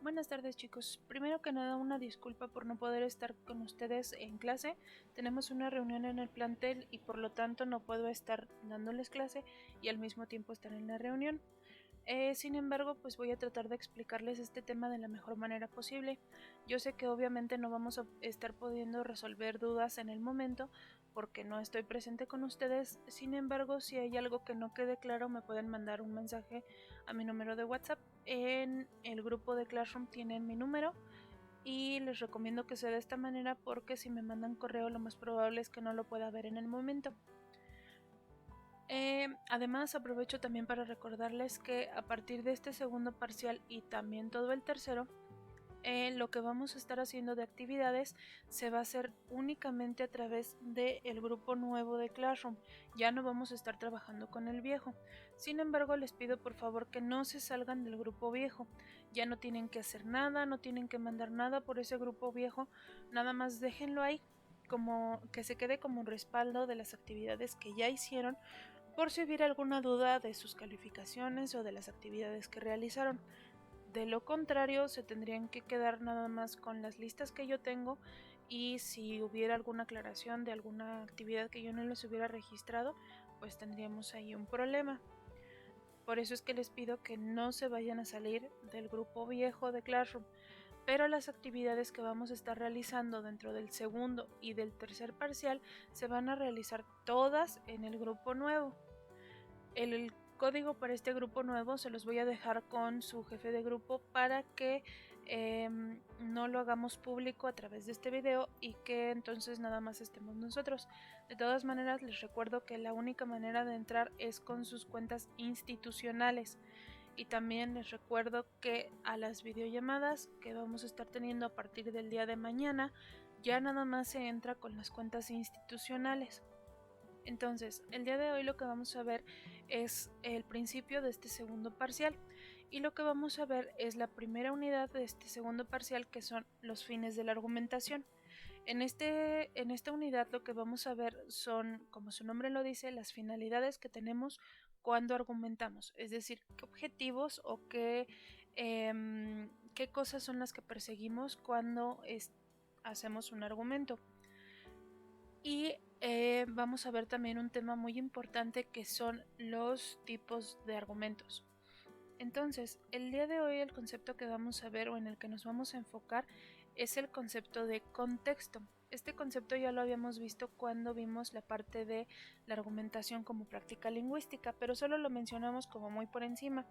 Buenas tardes chicos, primero que nada una disculpa por no poder estar con ustedes en clase. Tenemos una reunión en el plantel y por lo tanto no puedo estar dándoles clase y al mismo tiempo estar en la reunión. Sin embargo, pues voy a tratar de explicarles este tema de la mejor manera posible. Yo sé que obviamente no vamos a estar pudiendo resolver dudas en el momento porque no estoy presente con ustedes. Sin embargo, si hay algo que no quede claro, me pueden mandar un mensaje a mi número de WhatsApp. En el grupo de Classroom tienen mi número y les recomiendo que sea de esta manera porque si me mandan correo lo más probable es que no lo pueda ver en el momento. Además aprovecho también para recordarles que a partir de este segundo parcial y también todo el tercero, lo que vamos a estar haciendo de actividades se va a hacer únicamente a través del grupo nuevo de Classroom. Ya no vamos a estar trabajando con el viejo. Sin embargo, les pido por favor que no se salgan del grupo viejo. Ya no tienen que hacer nada, no tienen que mandar nada por ese grupo viejo. Nada más déjenlo ahí, como que se quede como un respaldo de las actividades que ya hicieron, por si hubiera alguna duda de sus calificaciones o de las actividades que realizaron. De lo contrario, se tendrían que quedar nada más con las listas que yo tengo y si hubiera alguna aclaración de alguna actividad que yo no les hubiera registrado, pues tendríamos ahí un problema. Por eso es que les pido que no se vayan a salir del grupo viejo de Classroom, pero las actividades que vamos a estar realizando dentro del segundo y del tercer parcial se van a realizar todas en el grupo nuevo. El código para este grupo nuevo se los voy a dejar con su jefe de grupo para que no lo hagamos público a través de este video y que entonces nada más estemos nosotros. De todas maneras, les recuerdo que la única manera de entrar es con sus cuentas institucionales. Y también les recuerdo que a las videollamadas que vamos a estar teniendo a partir del día de mañana, ya nada más se entra con las cuentas institucionales. Entonces, el día de hoy lo que vamos a ver es el principio de este segundo parcial y lo que vamos a ver es la primera unidad de este segundo parcial, que son los fines de la argumentación. En esta unidad lo que vamos a ver son, como su nombre lo dice, las finalidades que tenemos cuando argumentamos, es decir, qué objetivos o qué cosas son las que perseguimos cuando hacemos un argumento. Y vamos a ver también un tema muy importante que son los tipos de argumentos. Entonces, el día de hoy el concepto que vamos a ver o en el que nos vamos a enfocar es el concepto de contexto. Este concepto ya lo habíamos visto cuando vimos la parte de la argumentación como práctica lingüística, pero solo lo mencionamos como muy por encima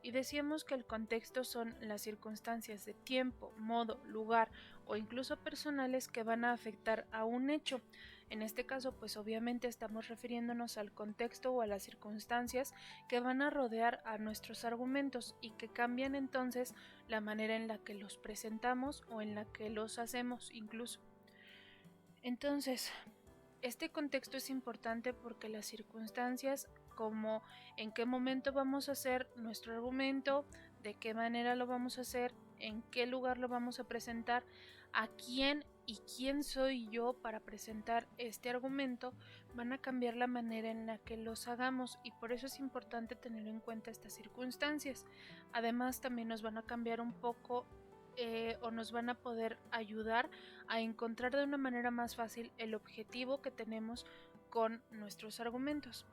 y decíamos que el contexto son las circunstancias de tiempo, modo, lugar o incluso personales que van a afectar a un hecho. En este caso, pues obviamente estamos refiriéndonos al contexto o a las circunstancias que van a rodear a nuestros argumentos y que cambian entonces la manera en la que los presentamos o en la que los hacemos incluso. Entonces, este contexto es importante porque las circunstancias, como en qué momento vamos a hacer nuestro argumento, de qué manera lo vamos a hacer, en qué lugar lo vamos a presentar, a quién y quién soy yo para presentar este argumento, van a cambiar la manera en la que los hagamos y por eso es importante tener en cuenta estas circunstancias. Además, también nos van a cambiar un poco o nos van a poder ayudar a encontrar de una manera más fácil el objetivo que tenemos con nuestros argumentos.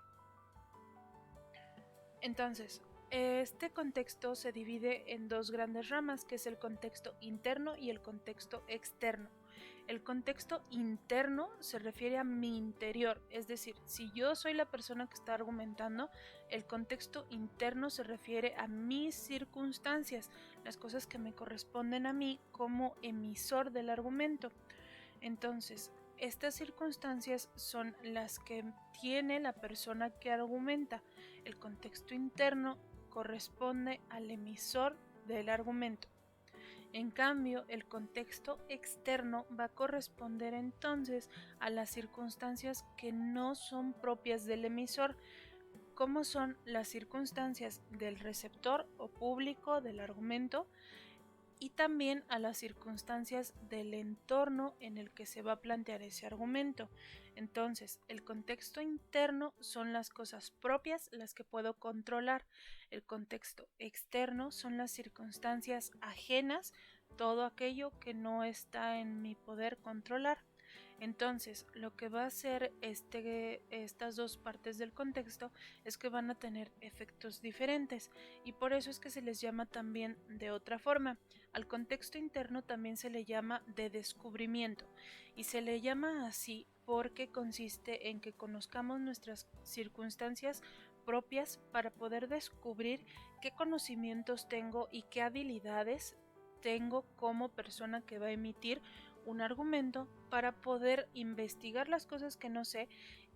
Entonces, este contexto se divide en dos grandes ramas, que es el contexto interno y el contexto externo. El contexto interno se refiere a mi interior, es decir, si yo soy la persona que está argumentando, el contexto interno se refiere a mis circunstancias, las cosas que me corresponden a mí como emisor del argumento. Entonces, estas circunstancias son las que tiene la persona que argumenta. El contexto interno corresponde al emisor del argumento. En cambio, el contexto externo va a corresponder entonces a las circunstancias que no son propias del emisor, como son las circunstancias del receptor o público del argumento, y también a las circunstancias del entorno en el que se va a plantear ese argumento. Entonces, el contexto interno son las cosas propias, las que puedo controlar. El contexto externo son las circunstancias ajenas, todo aquello que no está en mi poder controlar. Entonces, lo que va a hacer estas dos partes del contexto es que van a tener efectos diferentes y por eso es que se les llama también de otra forma. Al contexto interno también se le llama de descubrimiento y se le llama así porque consiste en que conozcamos nuestras circunstancias propias para poder descubrir qué conocimientos tengo y qué habilidades tengo como persona que va a emitir un argumento para poder investigar las cosas que no sé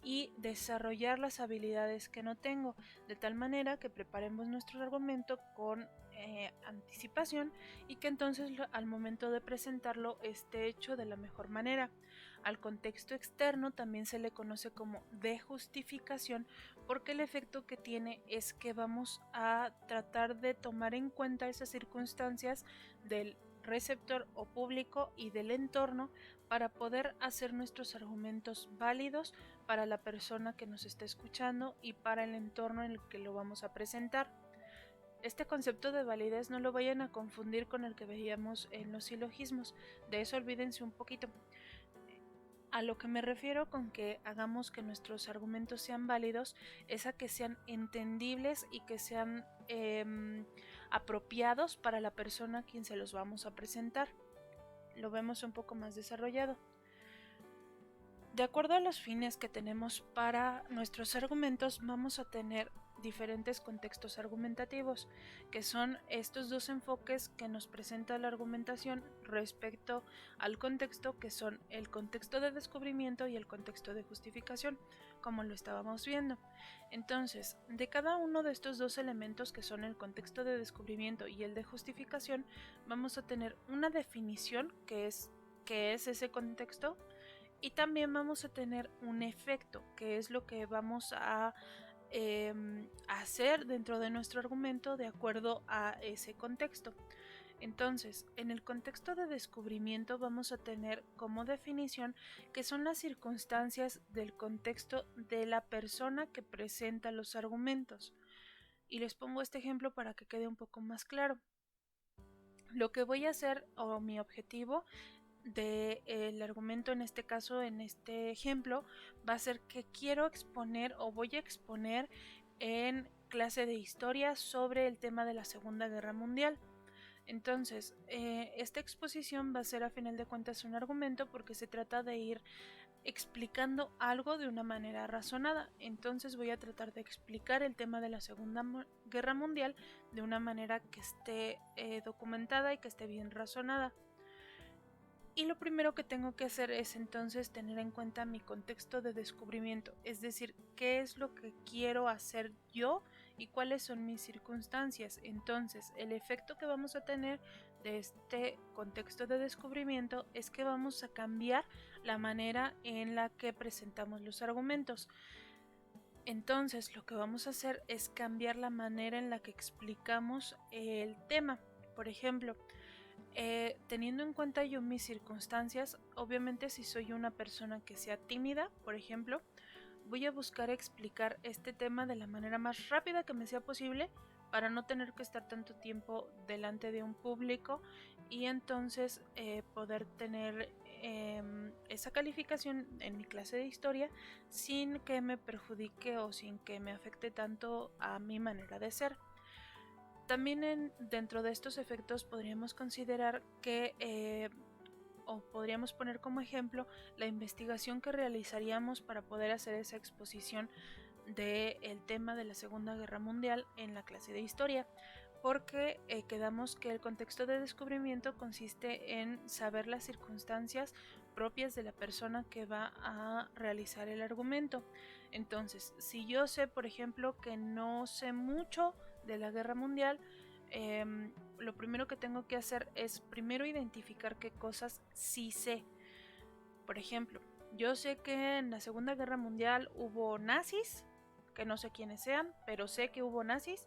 y desarrollar las habilidades que no tengo, de tal manera que preparemos nuestro argumento con anticipación y que entonces al momento de presentarlo esté hecho de la mejor manera. Al contexto externo también se le conoce como de justificación porque el efecto que tiene es que vamos a tratar de tomar en cuenta esas circunstancias del receptor o público y del entorno para poder hacer nuestros argumentos válidos para la persona que nos está escuchando y para el entorno en el que lo vamos a presentar. Este concepto de validez no lo vayan a confundir con el que veíamos en los silogismos, de eso olvídense un poquito. A lo que me refiero con que hagamos que nuestros argumentos sean válidos es a que sean entendibles y que sean apropiados para la persona a quien se los vamos a presentar. Lo vemos un poco más desarrollado. De acuerdo a los fines que tenemos para nuestros argumentos, vamos a tener diferentes contextos argumentativos, que son estos dos enfoques que nos presenta la argumentación respecto al contexto, que son el contexto de descubrimiento y el contexto de justificación, como lo estábamos viendo. Entonces, de cada uno de estos dos elementos, que son el contexto de descubrimiento y el de justificación, vamos a tener una definición, que es ese contexto, y también vamos a tener un efecto, que es lo que vamos a hacer dentro de nuestro argumento de acuerdo a ese contexto. Entonces, en el contexto de descubrimiento vamos a tener como definición que son las circunstancias del contexto de la persona que presenta los argumentos. Y les pongo este ejemplo para que quede un poco más claro. Lo que voy a hacer, o mi objetivo del argumento en este caso, en este ejemplo, va a ser que quiero exponer o voy a exponer en clase de historia sobre el tema de la Segunda Guerra Mundial. Entonces, esta exposición va a ser a final de cuentas un argumento porque se trata de ir explicando algo de una manera razonada. Entonces voy a tratar de explicar el tema de la Segunda Guerra Mundial de una manera que esté documentada y que esté bien razonada. Y lo primero que tengo que hacer es entonces tener en cuenta mi contexto de descubrimiento, es decir, qué es lo que quiero hacer yo y cuáles son mis circunstancias. Entonces, el efecto que vamos a tener de este contexto de descubrimiento es que vamos a cambiar la manera en la que presentamos los argumentos. Entonces, lo que vamos a hacer es cambiar la manera en la que explicamos el tema. Por ejemplo, teniendo en cuenta yo mis circunstancias, obviamente si soy una persona que sea tímida, por ejemplo, voy a buscar explicar este tema de la manera más rápida que me sea posible para no tener que estar tanto tiempo delante de un público y entonces poder tener esa calificación en mi clase de historia sin que me perjudique o sin que me afecte tanto a mi manera de ser. También dentro de estos efectos podríamos considerar que, o podríamos poner como ejemplo, la investigación que realizaríamos para poder hacer esa exposición del tema de la Segunda Guerra Mundial en la clase de historia, porque quedamos que el contexto de descubrimiento consiste en saber las circunstancias propias de la persona que va a realizar el argumento. Entonces, si yo sé, por ejemplo, que no sé mucho de la guerra mundial, lo primero que tengo que hacer es primero identificar qué cosas sí sé. Por ejemplo, yo sé que en la Segunda Guerra Mundial hubo nazis, que no sé quiénes sean, pero sé que hubo nazis.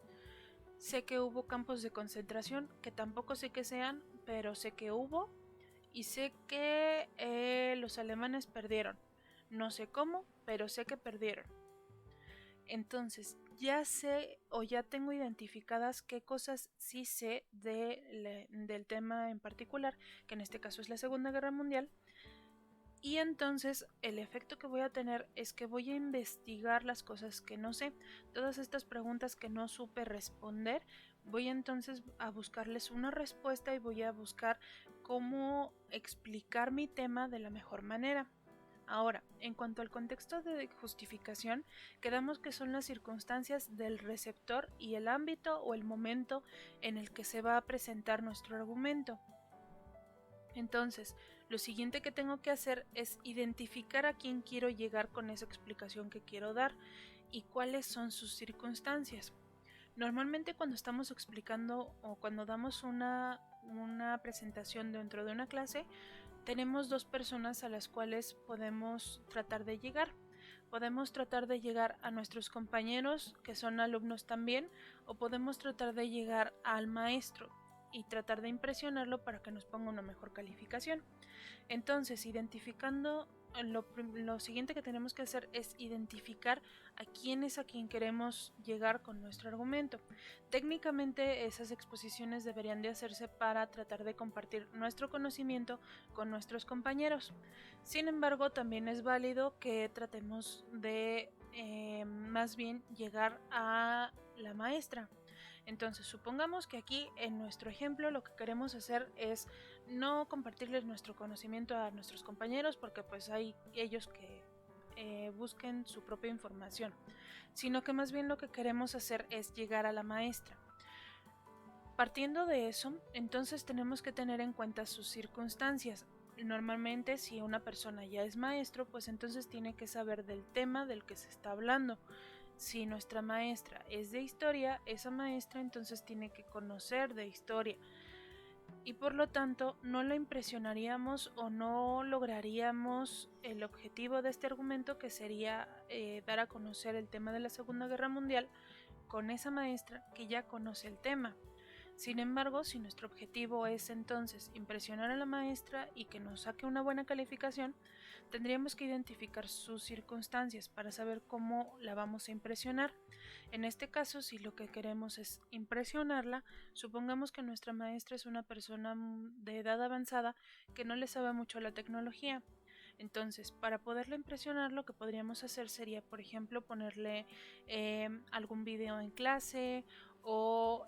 Sé que hubo campos de concentración, que tampoco sé qué sean, pero sé que hubo, y sé que los alemanes perdieron. No sé cómo, pero sé que perdieron. Entonces, ya sé o ya tengo identificadas qué cosas sí sé del tema en particular, que en este caso es la Segunda Guerra Mundial. Y entonces el efecto que voy a tener es que voy a investigar las cosas que no sé. Todas estas preguntas que no supe responder, voy entonces a buscarles una respuesta y voy a buscar cómo explicar mi tema de la mejor manera. Ahora, en cuanto al contexto de justificación, quedamos que son las circunstancias del receptor y el ámbito o el momento en el que se va a presentar nuestro argumento. Entonces, lo siguiente que tengo que hacer es identificar a quién quiero llegar con esa explicación que quiero dar y cuáles son sus circunstancias. Normalmente cuando estamos explicando o cuando damos una presentación dentro de una clase, tenemos dos personas a las cuales podemos tratar de llegar. Podemos tratar de llegar a nuestros compañeros que son alumnos también, o podemos tratar de llegar al maestro y tratar de impresionarlo para que nos ponga una mejor calificación. Entonces, identificando lo siguiente que tenemos que hacer es identificar a quién es a quien queremos llegar con nuestro argumento. Técnicamente esas exposiciones deberían de hacerse para tratar de compartir nuestro conocimiento con nuestros compañeros. Sin embargo, también es válido que tratemos de más bien llegar a la maestra. Entonces, supongamos que aquí en nuestro ejemplo lo que queremos hacer es no compartirles nuestro conocimiento a nuestros compañeros porque pues hay ellos que busquen su propia información, sino que más bien lo que queremos hacer es llegar a la maestra. Partiendo de eso, entonces tenemos que tener en cuenta sus circunstancias. Normalmente si una persona ya es maestro, pues entonces tiene que saber del tema del que se está hablando. Si nuestra maestra es de historia, esa maestra entonces tiene que conocer de historia y por lo tanto no la impresionaríamos o no lograríamos el objetivo de este argumento, que sería dar a conocer el tema de la Segunda Guerra Mundial con esa maestra que ya conoce el tema. Sin embargo, si nuestro objetivo es entonces impresionar a la maestra y que nos saque una buena calificación, tendríamos que identificar sus circunstancias para saber cómo la vamos a impresionar. En este caso, si lo que queremos es impresionarla, supongamos que nuestra maestra es una persona de edad avanzada que no le sabe mucho a la tecnología. Entonces, para poderla impresionar, lo que podríamos hacer sería, por ejemplo, ponerle algún video en clase o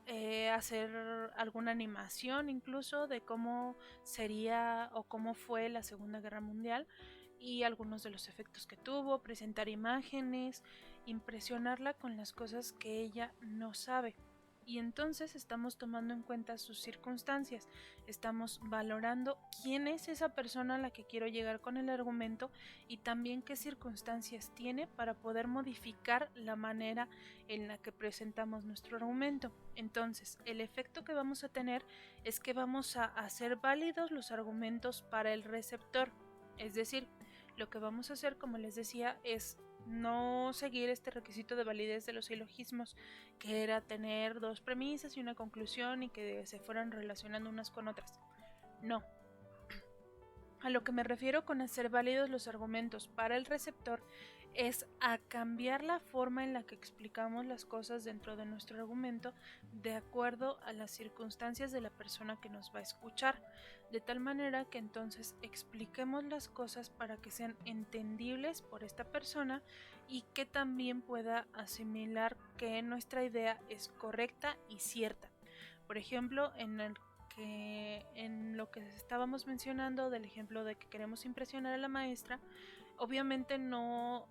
hacer alguna animación incluso de cómo sería o cómo fue la Segunda Guerra Mundial y algunos de los efectos que tuvo, presentar imágenes, impresionarla con las cosas que ella no sabe. Y entonces estamos tomando en cuenta sus circunstancias, estamos valorando quién es esa persona a la que quiero llegar con el argumento y también qué circunstancias tiene para poder modificar la manera en la que presentamos nuestro argumento. Entonces, el efecto que vamos a tener es que vamos a hacer válidos los argumentos para el receptor. Es decir, lo que vamos a hacer, como les decía, es no seguir este requisito de validez de los silogismos, que era tener dos premisas y una conclusión y que se fueran relacionando unas con otras. No. A lo que me refiero con hacer válidos los argumentos para el receptor es a cambiar la forma en la que explicamos las cosas dentro de nuestro argumento de acuerdo a las circunstancias de la persona que nos va a escuchar, de tal manera que entonces expliquemos las cosas para que sean entendibles por esta persona y que también pueda asimilar que nuestra idea es correcta y cierta. Por ejemplo, en lo que estábamos mencionando del ejemplo de que queremos impresionar a la maestra, obviamente no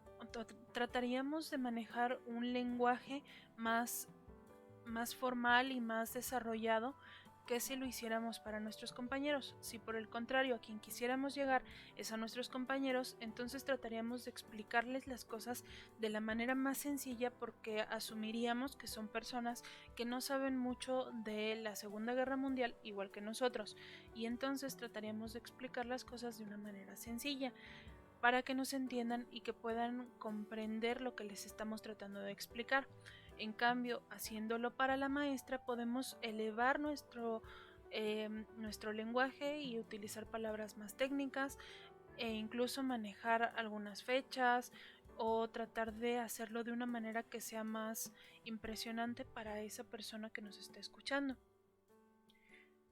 trataríamos de manejar un lenguaje más formal y más desarrollado que si lo hiciéramos para nuestros compañeros. Si por el contrario a quien quisiéramos llegar es a nuestros compañeros, entonces trataríamos de explicarles las cosas de la manera más sencilla, porque asumiríamos que son personas que no saben mucho de la Segunda Guerra Mundial igual que nosotros, y entonces trataríamos de explicar las cosas de una manera sencilla para que nos entiendan y que puedan comprender lo que les estamos tratando de explicar. En cambio, haciéndolo para la maestra podemos elevar nuestro lenguaje y utilizar palabras más técnicas e incluso manejar algunas fechas o tratar de hacerlo de una manera que sea más impresionante para esa persona que nos está escuchando.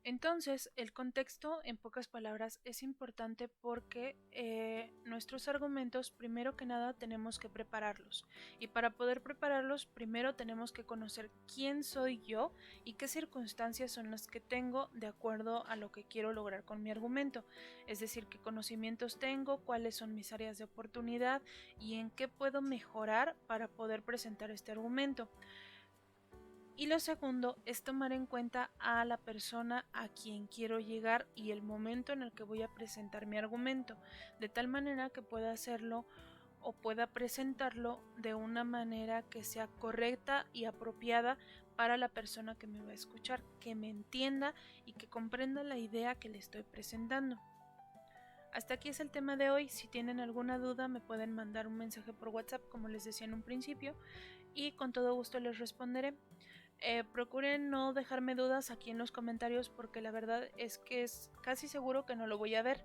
Entonces, el contexto, en pocas palabras, es importante porque nuestros argumentos, primero que nada, tenemos que prepararlos. Y para poder prepararlos, primero tenemos que conocer quién soy yo y qué circunstancias son las que tengo de acuerdo a lo que quiero lograr con mi argumento. Es decir, qué conocimientos tengo, cuáles son mis áreas de oportunidad y en qué puedo mejorar para poder presentar este argumento. Y lo segundo es tomar en cuenta a la persona a quien quiero llegar y el momento en el que voy a presentar mi argumento, de tal manera que pueda hacerlo o pueda presentarlo de una manera que sea correcta y apropiada para la persona que me va a escuchar, que me entienda y que comprenda la idea que le estoy presentando. Hasta aquí es el tema de hoy. Si tienen alguna duda me pueden mandar un mensaje por WhatsApp, como les decía en un principio, y con todo gusto les responderé. Procuren no dejarme dudas aquí en los comentarios porque la verdad es que es casi seguro que no lo voy a ver.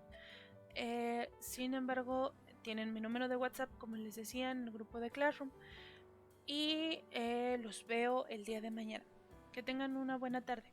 Sin embargo, tienen mi número de WhatsApp, como les decía, en el grupo de Classroom, y los veo el día de mañana. Que tengan una buena tarde.